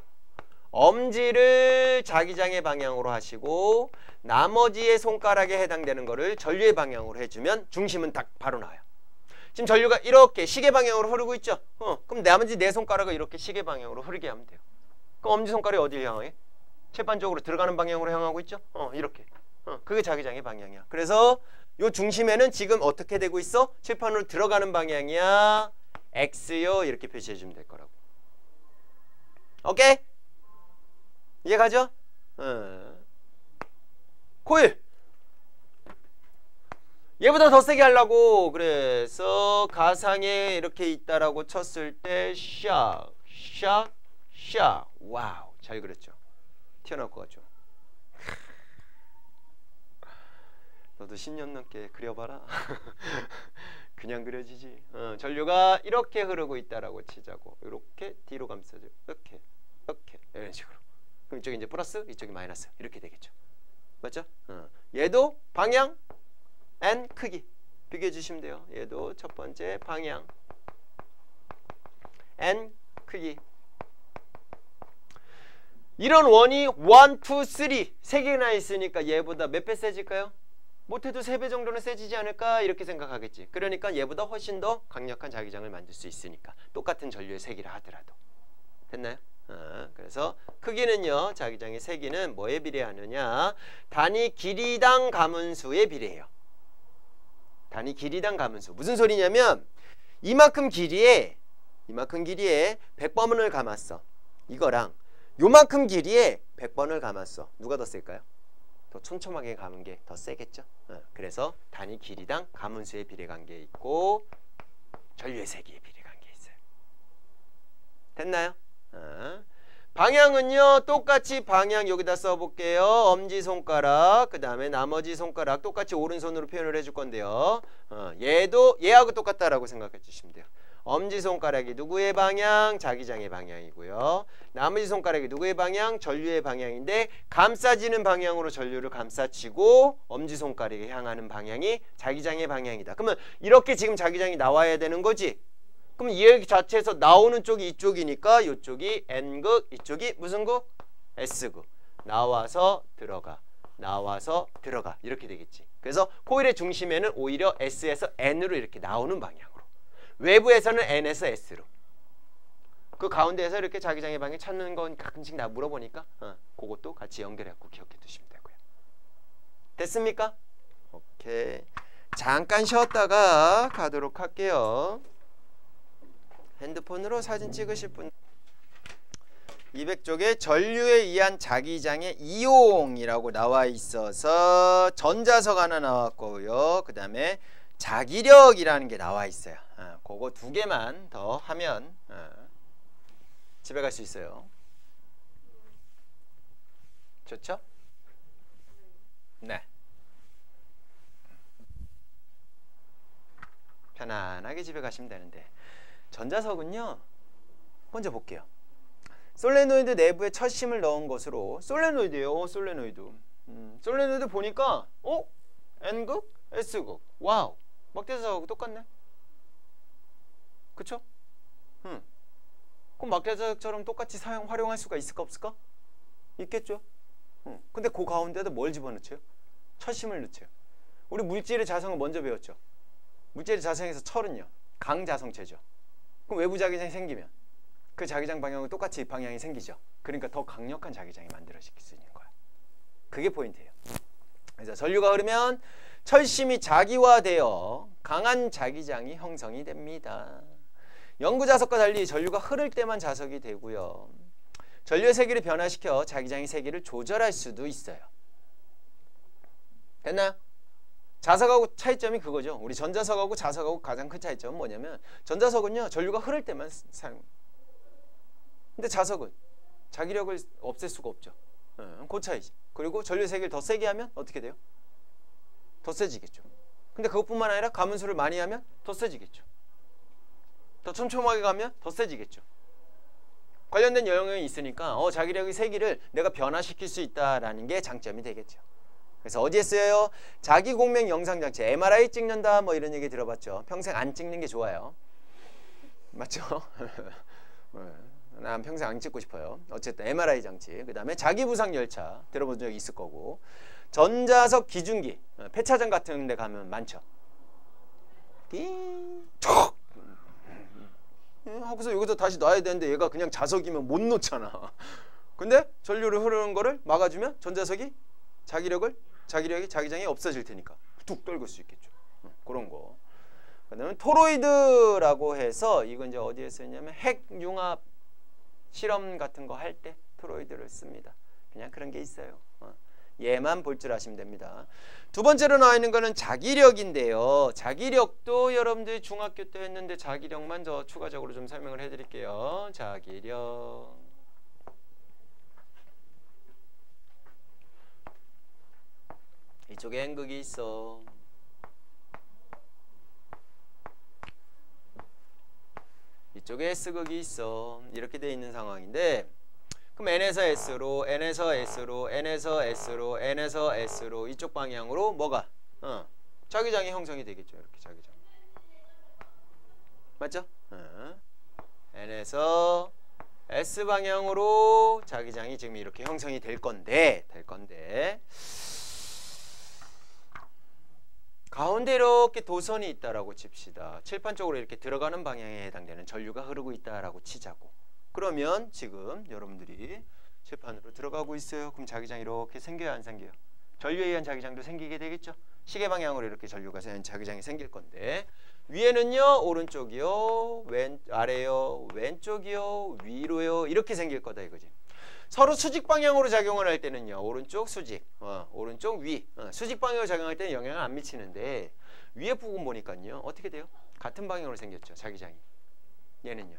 엄지를 자기장의 방향으로 하시고 나머지의 손가락에 해당되는 거를 전류의 방향으로 해주면 중심은 딱 바로 나와요. 지금 전류가 이렇게 시계 방향으로 흐르고 있죠. 그럼 나머지 네 손가락을 이렇게 시계 방향으로 흐르게 하면 돼요. 그럼 엄지손가락이 어디를 향해? 칠판 쪽으로 들어가는 방향으로 향하고 있죠. 이렇게. 그게 자기장의 방향이야. 그래서 요 중심에는 지금 어떻게 되고 있어? 칠판으로 들어가는 방향이야. X요. 이렇게 표시해 주면 될 거라고. 오케이? 이해 가죠? 코일. 얘보다 더 세게 하려고 그래서 가상에 이렇게 있다라고 쳤을 때 샥, 샥, 샥. 와우. 잘 그렸죠? 튀어나올 것 같죠? 너도 10년 넘게 그려봐라. 그냥 그려지지. 전류가 이렇게 흐르고 있다라고 치자고. 이렇게 뒤로 감싸줘. 이렇게 이런 식으로. 그럼 이쪽이 이제 플러스, 이쪽이 마이너스. 이렇게 되겠죠. 맞죠? 얘도 방향 and 크기 비교해 주시면 돼요. 얘도 첫 번째 방향 and 크기. 이런 원이 1, 2, 3 세 개나 있으니까 얘보다 몇 배 세질까요? 못해도 3배 정도는 세지지 않을까 이렇게 생각하겠지. 그러니까 얘보다 훨씬 더 강력한 자기장을 만들 수 있으니까 똑같은 전류의 세기를 하더라도. 됐나요? 그래서 크기는요. 자기장의 세기는 뭐에 비례하느냐? 단위 길이당 가문수에 비례해요. 단위 길이당 가문수. 무슨 소리냐면 이만큼 길이에 100번을 감았어. 이거랑 요만큼 길이에 100번을 감았어. 누가 더 셀까요? 더 촘촘하게 감은 게 더 세겠죠. 그래서 단위 길이당 가문수의 비례관계에 있고 전류의 세기의 비례관계에 있어요. 됐나요? 방향은요. 똑같이 방향 여기다 써볼게요. 엄지손가락 그 다음에 나머지 손가락 똑같이 오른손으로 표현을 해줄 건데요. 얘도 얘하고 똑같다라고 생각해 주시면 돼요. 엄지손가락이 누구의 방향? 자기장의 방향이고요. 나머지 손가락이 누구의 방향? 전류의 방향인데 감싸지는 방향으로 전류를 감싸치고 엄지손가락이 향하는 방향이 자기장의 방향이다. 그러면 이렇게 지금 자기장이 나와야 되는 거지. 그럼 이 자체에서 나오는 쪽이 이쪽이니까 이쪽이 N극, 이쪽이 무슨 극? S극. 나와서 들어가. 나와서 들어가. 이렇게 되겠지. 그래서 코일의 중심에는 오히려 S에서 N으로 이렇게 나오는 방향으로. 외부에서는 N에서 S로. 그 가운데에서 이렇게 자기장의 방향 찾는 건 가끔씩 나 물어보니까 그것도 같이 연결해갖고 기억해 두시면 되고요. 됐습니까? 오케이. 잠깐 쉬었다가 가도록 할게요. 핸드폰으로 사진 찍으실 분 200쪽에 전류에 의한 자기장의 이용이라고 나와 있어서 전자석 하나 나왔고요. 그 다음에 자기력이라는 게 나와 있어요. 그거 두 개만 더 하면 집에 갈 수 있어요. 좋죠? 네. 편안하게 집에 가시면 되는데 전자석은요. 먼저 볼게요. 솔레노이드 내부에 첫심을 넣은 것으로 솔레노이드예요. 솔레노이드. 솔레노이드 보니까 N극, S극. 와우. 막대자석하고 똑같네. 그쵸? 그럼 막대자석처럼 똑같이 활용할 수가 있을까 없을까? 있겠죠. 근데 그 가운데도 뭘 집어넣죠? 첫심을 넣죠. 우리 물질의 자성을 먼저 배웠죠. 물질의 자성에서 철은요. 강자성체죠. 그럼 외부 자기장이 생기면 그 자기장 방향은 똑같이 방향이 생기죠. 그러니까 더 강력한 자기장이 만들어질 수 있는 거야. 그게 포인트예요. 그래서 전류가 흐르면 철심이 자기화되어 강한 자기장이 형성이 됩니다. 영구자석과 달리 전류가 흐를 때만 자석이 되고요. 전류의 세기를 변화시켜 자기장의 세기를 조절할 수도 있어요. 됐나요? 자석하고 차이점이 그거죠. 우리 전자석하고 자석하고 가장 큰 차이점은 뭐냐면 전자석은요. 전류가 흐를 때만 사용. 근데 자석은 자기력을 없앨 수가 없죠. 그 차이지. 그리고 전류의 세기를 더 세게 하면 어떻게 돼요? 더 세지겠죠. 근데 그것뿐만 아니라 가문수를 많이 하면 더 세지겠죠. 더 촘촘하게 가면 더 세지겠죠. 관련된 영역이 있으니까 자기력의 세기를 내가 변화시킬 수 있다라는 게 장점이 되겠죠. 그래서 어디에 쓰여요? 자기공명 영상장치, MRI 찍는다 뭐 이런 얘기 들어봤죠. 평생 안 찍는 게 좋아요. 맞죠? 난 평생 안 찍고 싶어요. 어쨌든 MRI 장치, 그 다음에 자기부상 열차 들어본 적이 있을 거고, 전자석 기준기, 폐차장 같은 데 가면 많죠. 톡! 하고서 여기서 다시 놔야 되는데 얘가 그냥 자석이면 못 놓잖아. 근데 전류를 흐르는 거를 막아주면 전자석이 자기력이 자기장이 없어질 테니까 뚝 떨굴 수 있겠죠. 그런 거. 그다음에 토로이드라고 해서 이건 이제 어디에 쓰냐면 핵융합 실험 같은 거 할 때 토로이드를 씁니다. 그냥 그런 게 있어요. 얘만 볼 줄 아시면 됩니다. 두 번째로 나와 있는 거는 자기력인데요. 자기력도 여러분들이 중학교 때 했는데 자기력만 더 추가적으로 좀 설명을 해드릴게요. 자기력. 이쪽에 N극이 있어. 이쪽에 S극이 있어. 이렇게 돼 있는 상황인데, 그럼 N에서 S로, N에서 S로, N에서 S로, N에서 S로 이쪽 방향으로 뭐가? 자기장이 형성이 되겠죠. 이렇게 자기장. 맞죠? N에서 S방향으로 자기장이 지금 이렇게 형성이 될 건데 가운데 이렇게 도선이 있다라고 칩시다. 칠판 쪽으로 이렇게 들어가는 방향에 해당되는 전류가 흐르고 있다라고 치자고. 그러면 지금 여러분들이 칠판으로 들어가고 있어요. 그럼 자기장이 이렇게 생겨요, 안 생겨요? 전류에 의한 자기장도 생기게 되겠죠. 시계 방향으로 이렇게 자기장이 생길 건데 위에는요, 오른쪽이요, 아래요, 왼쪽이요, 위로요, 이렇게 생길 거다 이거지. 서로 수직 방향으로 작용을 할 때는요, 오른쪽 수직, 오른쪽 위, 수직 방향으로 작용할 때는 영향을 안 미치는데 위에 부분 보니까요, 어떻게 돼요? 같은 방향으로 생겼죠, 자기장이. 얘는요,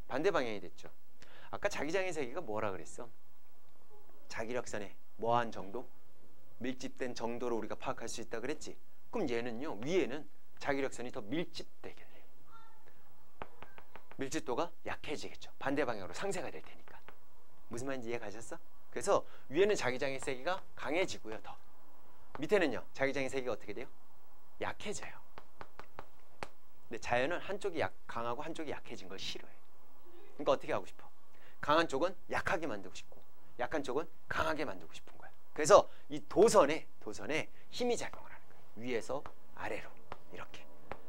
반대 방향이 됐죠. 아까 자기장의 세기가 뭐라 그랬어? 자기력선의 뭐한 정도? 밀집된 정도로 우리가 파악할 수 있다 그랬지. 그럼 얘는요, 위에는 자기력선이 더 밀집되겠네요. 밀집도가 약해지겠죠. 반대 방향으로 상쇄가 될 테니까. 무슨 말인지 이해 가셨어? 그래서 위에는 자기장의 세기가 강해지고요, 더. 밑에는요, 자기장의 세기가 어떻게 돼요? 약해져요. 근데 자연은 한쪽이 강하고 한쪽이 약해진 걸 싫어해. 그러니까 어떻게 하고 싶어? 강한 쪽은 약하게 만들고 싶고 약한 쪽은 강하게 만들고 싶은 거야. 그래서 이 도선에 힘이 작용을 하는 거야. 위에서 아래로 이렇게.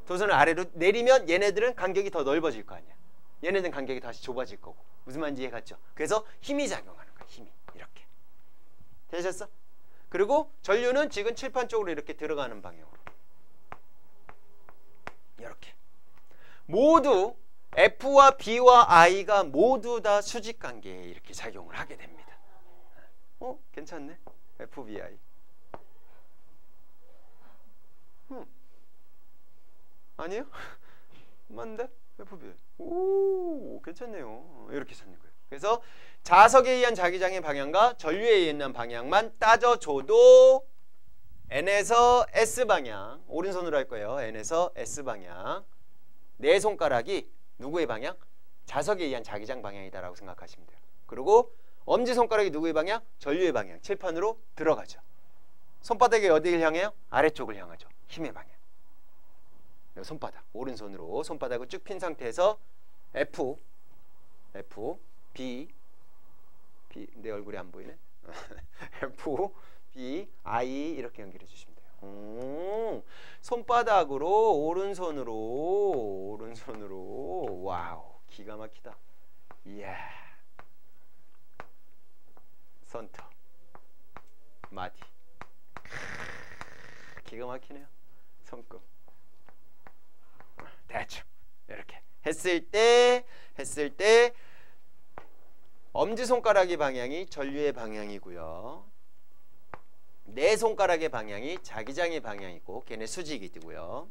도선을 아래로 내리면 얘네들은 간격이 더 넓어질 거 아니야. 얘네들은 간격이 다시 좁아질 거고. 무슨 말인지 이해 갔죠? 그래서 힘이 작용하는 거야. 힘이 이렇게. 되셨어? 그리고 전류는 지금 칠판 쪽으로 이렇게 들어가는 방향으로 이렇게. 모두 F와 B와 I가 모두 다 수직관계에 이렇게 작용을 하게 됩니다. 괜찮네. FBI. 아니에요? 맞는데? FBI. 오, 괜찮네요. 이렇게 찾는 거예요. 그래서 자석에 의한 자기장의 방향과 전류에 의한 방향만 따져줘도 N에서 S방향, 오른손으로 할 거예요. N에서 S방향. 네 손가락이 누구의 방향? 자석에 의한 자기장 방향이다라고 생각하시면 돼요. 그리고 엄지손가락이 누구의 방향? 전류의 방향. 칠판으로 들어가죠. 손바닥이 어디를 향해요? 아래쪽을 향하죠. 힘의 방향. 손바닥, 오른손으로 손바닥을 쭉 핀 상태에서 F, B, 내 얼굴이 안 보이네. F, B, I 이렇게 연결해 주시면 돼요. 손바닥으로 오른손으로 와우, 기가 막히다. 이야. 손톱, 마디, 기가 막히네요. 손금. 대충 이렇게 했을 때 엄지손가락의 방향이 전류의 방향이고요. 네 손가락의 방향이 자기장의 방향이고 걔네 수직이 되고요.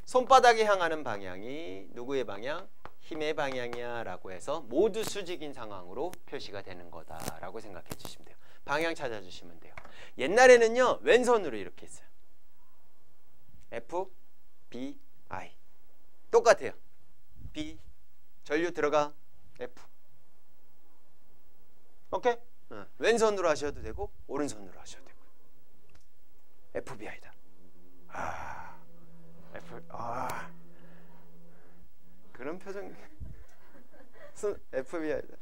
손바닥에 향하는 방향이 누구의 방향? 힘의 방향이야 라고 해서 모두 수직인 상황으로 표시가 되는 거다라고 생각해 주시면 돼요. 방향 찾아주시면 돼요. 옛날에는요, 왼손으로 이렇게 했어요. F, B, I 똑같아요. B, 전류 들어가, F. 오케이? 왼손으로 하셔도 되고 오른손으로 하셔도 되고. FBI다. 그런 표정. FBI다.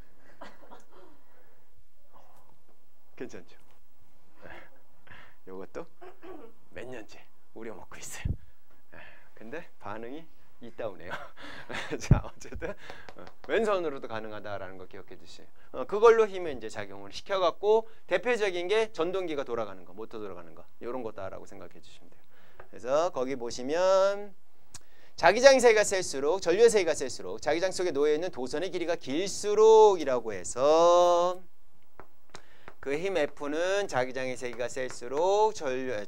괜찮죠? 요것도 몇 년째 우려먹고 있어요. 근데 반응이 있다 오네요. 자, 어쨌든 왼손으로도 가능하다라는 거 기억해 주세요. 그걸로 힘을 이제 작용을 시켜갖고 대표적인 게 전동기가 돌아가는 거, 모터 돌아가는 거 이런 거다라고 생각해 주시면 돼요. 그래서 거기 보시면 자기장 세기가 셀수록, 전류의 세기가 셀수록 자기장 속에 놓여 있는 도선의 길이가 길수록이라고 해서 그 힘 F는 자기장의 세기가 셀수록 전류의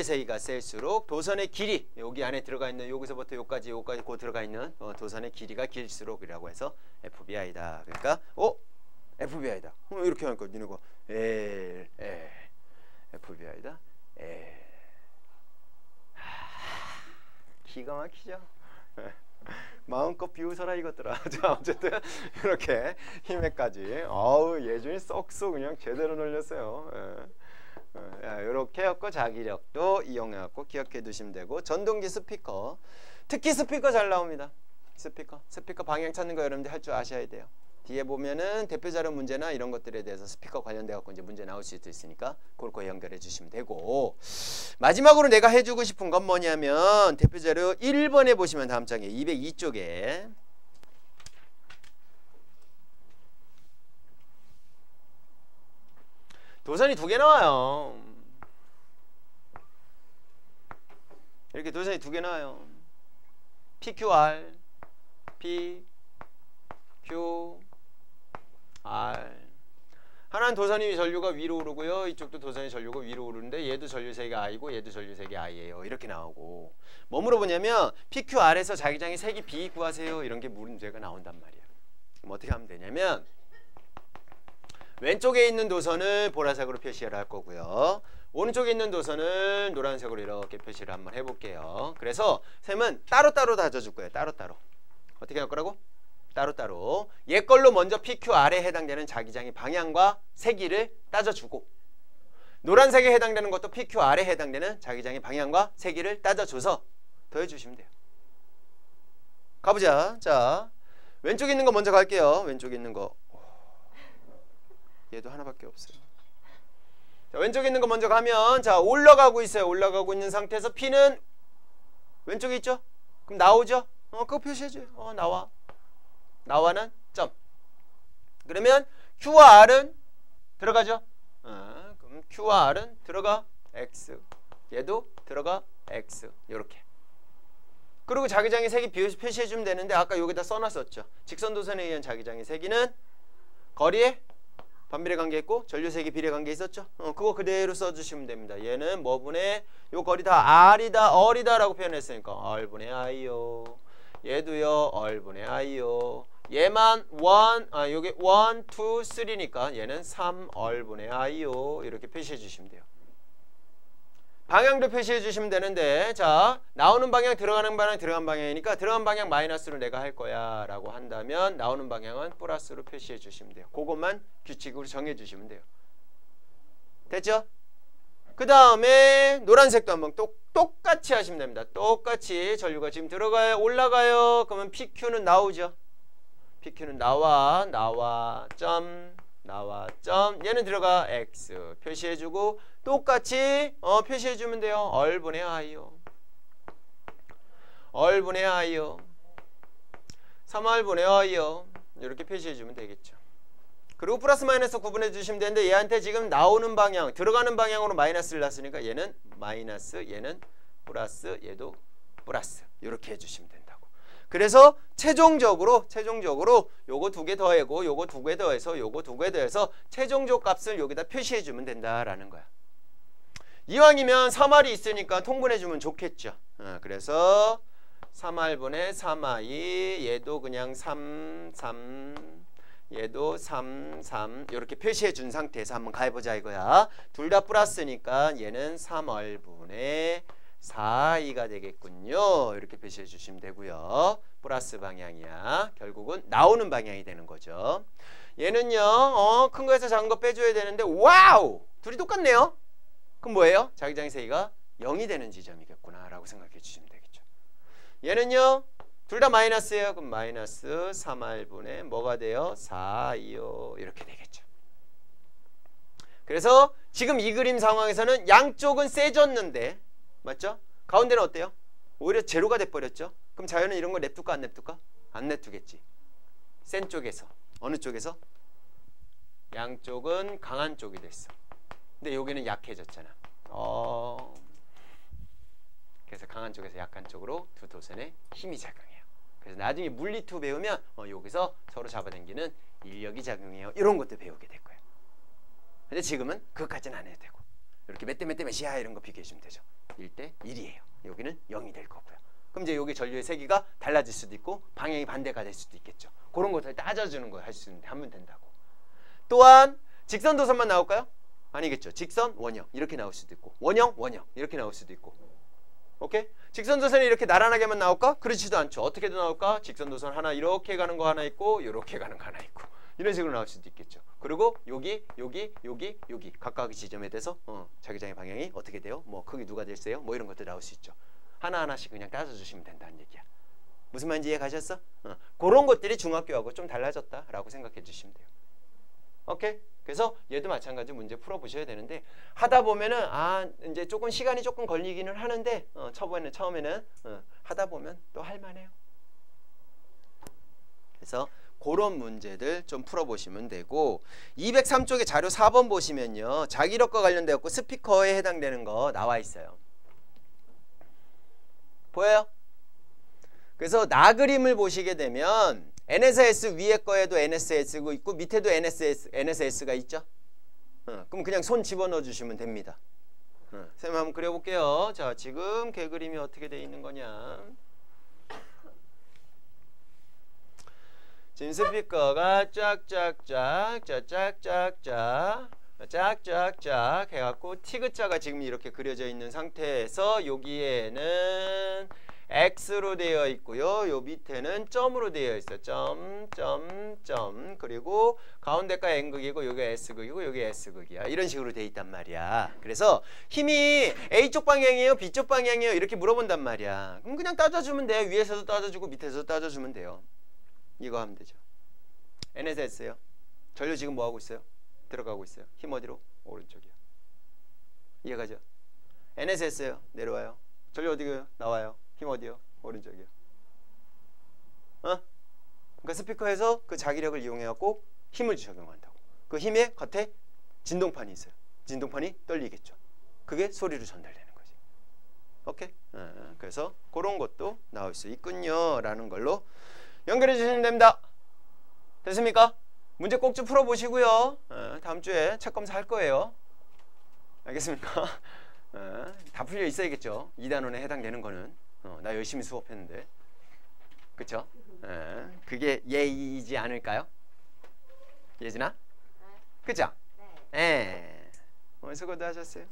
세기가 셀수록 도선의 길이, 여기 안에 들어가 있는 여기서부터 여기까지 고 들어가 있는 도선의 길이가 길수록이라고 해서 FBI다. 그러니까 FBI다. 이렇게 하니까 니네가 FBI다. 기가 막히죠. 마음껏 비웃어라 이것들아. 자, 어쨌든 이렇게 힘에까지 예준이 쏙쏙 그냥 제대로 놀렸어요. 이렇게 해갖고 자기력도 이용해갖고 기억해 두시면 되고, 전동기 스피커, 특히 스피커 잘 나옵니다. 스피커 방향 찾는 거 여러분들 할 줄 아셔야 돼요. 뒤에 보면은 대표 자료 문제나 이런 것들에 대해서 스피커 관련돼 갖고 이제 문제 나올 수도 있으니까 그걸 연결해 주시면 되고, 마지막으로 내가 해주고 싶은 건 뭐냐면 대표 자료 1번에 보시면 다음 장에 202쪽에 도선이 2개 나와요. 이렇게 도선이 2개 나와요. PQR, PQR. 하나는 도선이 전류가 위로 오르고요. 이쪽도 도선이 전류가 위로 오르는데 얘도 전류색이 I고 얘도 전류색이 I예요. 이렇게 나오고, 뭐 물어보냐면 PQR에서 자기장의 색이 B 구하세요. 이런 게 문제가 나온단 말이에요. 그럼 어떻게 하면 되냐면 왼쪽에 있는 도선을 보라색으로 표시를 할 거고요. 오른쪽에 있는 도선을 노란색으로 이렇게 표시를 한번 해볼게요. 그래서 쌤은 따로따로 다져줄 거예요. 따로따로. 어떻게 할 거라고? 따로따로. 얘 걸로 먼저 PQR에 해당되는 자기장의 방향과 세기를 따져주고, 노란색에 해당되는 것도 PQR에 해당되는 자기장의 방향과 세기를 따져줘서 더해주시면 돼요. 가보자. 자, 왼쪽에 있는 거 먼저 갈게요. 왼쪽에 있는 거. 얘도 하나밖에 없어요. 자, 왼쪽에 있는 거 먼저 가면, 자, 올라가고 있어요. 올라가고 있는 상태에서 P는 왼쪽에 있죠? 그럼 나오죠? 그거 표시해줘요. 나와. 나와는 점. 그러면 Q와 R은 들어가죠? 그럼 Q와 R은 들어가 X. 얘도 들어가 X. 이렇게. 그리고 자기장의 색이 표시해주면 되는데 아까 여기다 써놨었죠. 직선도선에 의한 자기장의 세기는 거리에 반비례 관계 있고 전류색이 비례 관계 있었죠? 그거 그대로 써주시면 됩니다. 얘는 뭐분의 요 거리 다 R이다, R이다 라고 표현했으니까 R분의 I요. 얘도요 R분의 I요. 얘만 여기 1, 2, 3니까 얘는 3R분의 I요. 이렇게 표시해 주시면 돼요. 방향도 표시해 주시면 되는데, 자, 나오는 방향, 들어가는 방향, 들어간 방향이니까 들어간 방향 마이너스로 내가 할 거야 라고 한다면 나오는 방향은 플러스로 표시해 주시면 돼요. 그것만 규칙으로 정해 주시면 돼요. 됐죠? 그 다음에 노란색도 한번 똑같이 하시면 됩니다. 똑같이 전류가 지금 들어가요, 올라가요. 그러면 PQ는 나오죠. PQ는 나와, 점, 얘는 들어가 X 표시해주고, 똑같이 표시해주면 돼요. R분의 I요. R분의 I요. 3R분의 I요. 이렇게 표시해주면 되겠죠. 그리고 플러스 마이너스 구분해 주시면 되는데, 얘한테 지금 나오는 방향, 들어가는 방향으로 마이너스를 놨으니까 얘는 마이너스, 얘는 플러스, 얘도 플러스. 이렇게 해주시면 된다고. 그래서 최종적으로 요거 2개 더하고 요거 2개 더해서 요거 2개 더해서 최종적 값을 여기다 표시해 주면 된다라는 거야. 이왕이면 3R이 있으니까 통분해 주면 좋겠죠. 그래서 3R분의 3I, 얘도 그냥 3, 얘도 3, 이렇게 표시해 준 상태에서 한번 가해보자 이거야. 둘 다 플러스니까 얘는 3R분의 4I가 되겠군요. 이렇게 표시해 주시면 되고요. 플러스 방향이야. 결국은 나오는 방향이 되는 거죠. 얘는요, 큰 거에서 작은 거 빼줘야 되는데, 와우! 둘이 똑같네요. 그럼 뭐예요? 자기장의 세기가 0이 되는 지점이겠구나 라고 생각해 주시면 되겠죠. 얘는요, 둘 다 마이너스예요. 그럼 마이너스 3R분의 뭐가 돼요? 4I요. 이렇게 되겠죠. 그래서 지금 이 그림 상황에서는 양쪽은 세졌는데, 맞죠? 가운데는 어때요? 오히려 제로가 돼버렸죠? 그럼 자연은 이런 거 냅둘까 안 냅둘까? 안 냅두겠지. 센 쪽에서. 어느 쪽에서? 양쪽은 강한 쪽이 됐어. 근데 여기는 약해졌잖아. 그래서 강한 쪽에서 약한 쪽으로 두 도선에 힘이 작용해요. 그래서 나중에 물리2 배우면 여기서 서로 잡아당기는 인력이 작용해요. 이런 것도 배우게 될 거예요. 근데 지금은 그것까지는 안 해도 되고, 이렇게 몇 대 몇이야 이런 거 비교해 주면 되죠. 1대 1이에요. 여기는 0이 될 거고요. 그럼 이제 여기 전류의 세기가 달라질 수도 있고 방향이 반대가 될 수도 있겠죠. 그런 것들 따져주는 거 할 수 있는데 하면 된다고. 또한 직선 도선만 나올까요? 아니겠죠. 직선, 원형 이렇게 나올 수도 있고, 원형 이렇게 나올 수도 있고. 오케이? 직선 도선이 이렇게 나란하게만 나올까? 그렇지도 않죠. 어떻게도 나올까? 직선 도선 하나 이렇게 가는 거 하나 있고, 이렇게 가는 거 하나 있고, 이런 식으로 나올 수도 있겠죠. 그리고 여기 각각의 지점에 대해서 자기장의 방향이 어떻게 돼요? 뭐 크기 누가 됐어요? 뭐 이런 것들 나올 수 있죠. 하나하나씩 그냥 따져주시면 된다는 얘기야. 무슨 말인지 이해 가셨어? 그런 것들이 중학교하고 좀 달라졌다라고 생각해 주시면 돼요. 오케이? 그래서 얘도 마찬가지로 문제 풀어보셔야 되는데 하다 보면은 이제 조금 시간이 조금 걸리기는 하는데 처음에는 하다 보면 또 할만해요. 그래서 그런 문제들 좀 풀어보시면 되고 203쪽에 자료 4번 보시면요. 자기력과 관련되어 갖고 스피커에 해당되는 거 나와 있어요. 보여요? 그래서 나 그림을 보시게 되면 NSS 위에 거에도 NSS가 있고 밑에도 NSS가 있죠. 그럼 그냥 손 집어넣어 주시면 됩니다. 선생님 한번 그려볼게요. 자, 지금 개 그림이 어떻게 돼 있는 거냐. 지금 스피커가 짝짝짝 해갖고 티그자가 지금 이렇게 그려져 있는 상태에서 여기에는 X로 되어 있고요. 요 밑에는 점으로 되어 있어요. 점. 그리고 가운데가 N극이고 여기 S극이고 여기 S극이야. 이런 식으로 되어 있단 말이야. 그래서 힘이 A쪽 방향이에요? B쪽 방향이에요? 이렇게 물어본단 말이야. 그럼 그냥 따져주면 돼요. 위에서도 따져주고 밑에서도 따져주면 돼요. 이거 하면 되죠. NSS요. 전류 지금 뭐 하고 있어요? 들어가고 있어요. 힘 어디로? 오른쪽이요. 이해가죠? NSS요. 내려와요. 전류 어디가요? 나와요. 힘 어디요? 오른쪽이요. 그러니까 스피커에서 그 자기력을 이용해갖고 힘을 적용한다고. 그 힘의 겉에 진동판이 있어요. 진동판이 떨리겠죠. 그게 소리로 전달되는 거지. 오케이? 그래서 그런 것도 나올 수 있군요. 라는 걸로 연결해 주시면 됩니다. 됐습니까? 문제 꼭 좀 풀어보시고요. 다음 주에 책 검사 할 거예요. 알겠습니까? 다 풀려 있어야겠죠. 2단원에 해당되는 거는. 나 열심히 수업했는데. 그쵸? 그게 예의이지 않을까요? 예진아? 그죠? 네. 오늘 수고도 하셨어요.